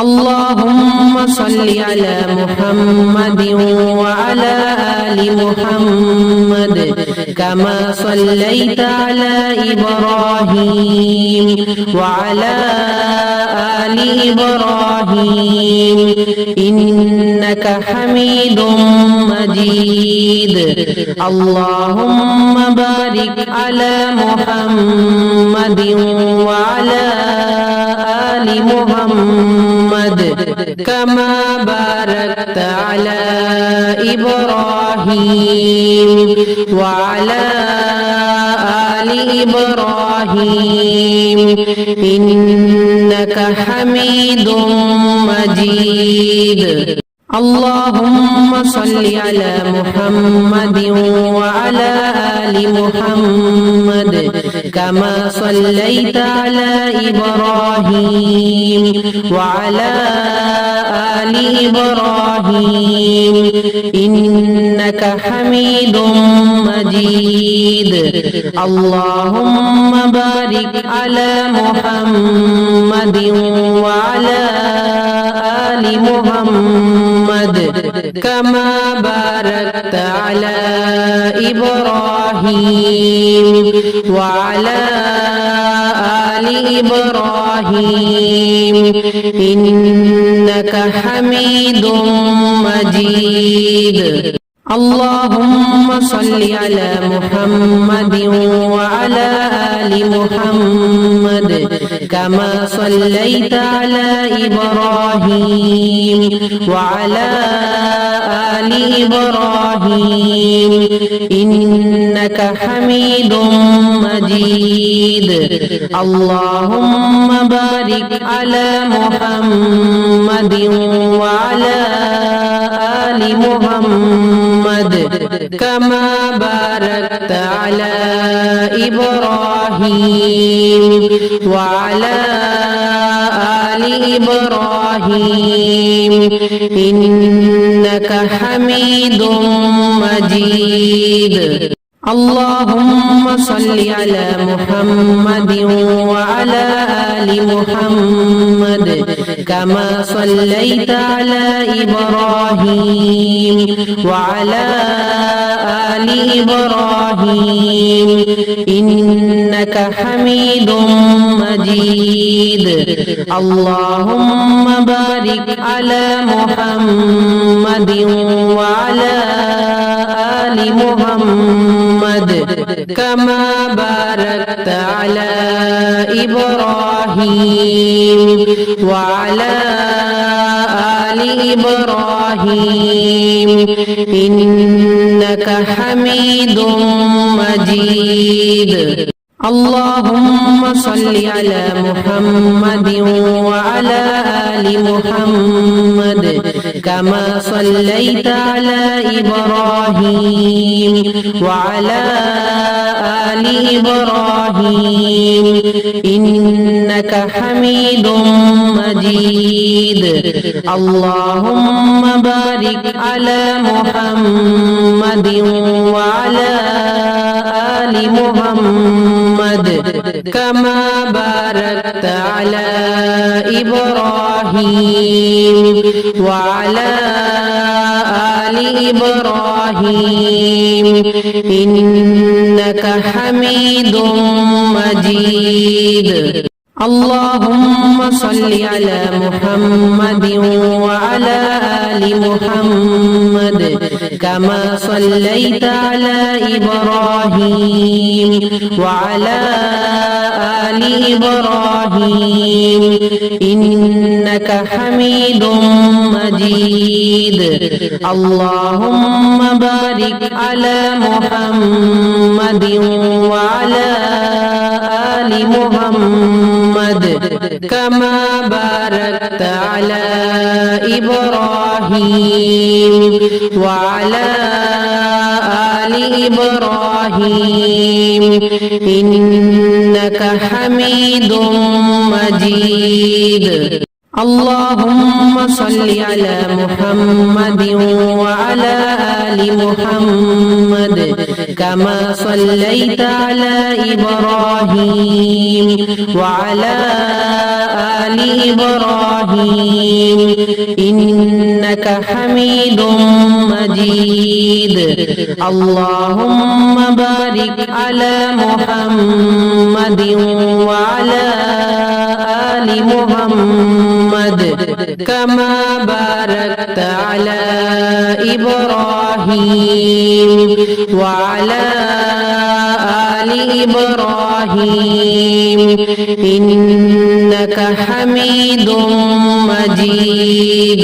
اللهم صل على محمد وعلى آل محمد كما صليت على إبراهيم وعلى آل إبراهيم إنك حميد مجيد. اللهم بارك على محمد وعلى آل محمد كما باركت على إبراهيم وعلى آل إبراهيم إنك حميد مجيد. اللهم صل على محمد وعلى آل محمد كما صليت على إبراهيم وعلى آل إبراهيم إنك حميد مجيد. اللهم بارك على محمد وعلى آل محمد كما باركت على إبراهيم وعلى آل إبراهيم إنك حميد مجيد. اللهم صل على محمد وعلى آل محمد كما صليت على إبراهيم وعلى آل إبراهيم إنك حميد مجيد. اللهم بارك على محمد وعلى آل محمد كما باركت على إبراهيم وعلى آل إبراهيم إنك حميد مجيد. اللهم صل على محمد وعلى آل محمد كما صليت على إبراهيم وعلى آل إبراهيم إنك حميد مجيد. اللهم بارك على محمد وعلى آل محمد كما باركت على إبراهيم وعلى آل إبراهيم إنك حميد مجيد. اللهم صل على محمد وعلى آل محمد كما صليت على إبراهيم وعلى آل إبراهيم إنك حميد مجيد. اللهم بارك على محمد وعلى آل محمد كما باركت على إبراهيم وعلى آل إبراهيم إنك حميد مجيد. اللهم صل على محمد وعلى آل محمد كما صليت على إبراهيم وعلى آل إبراهيم إنك حميد مجيد. اللهم بارك على محمد وعلى آل محمد كما باركت على إبراهيم وعلى آل إبراهيم إنك حميد مجيد. اللهم صل على محمد وعلى آل محمد كما صليت على إبراهيم وعلى آل إبراهيم إنك حميد مجيد اللهم بارك على محمد وعلى آل محمد كما باركت على إبراهيم وعلى آل إبراهيم إنك حميد مجيد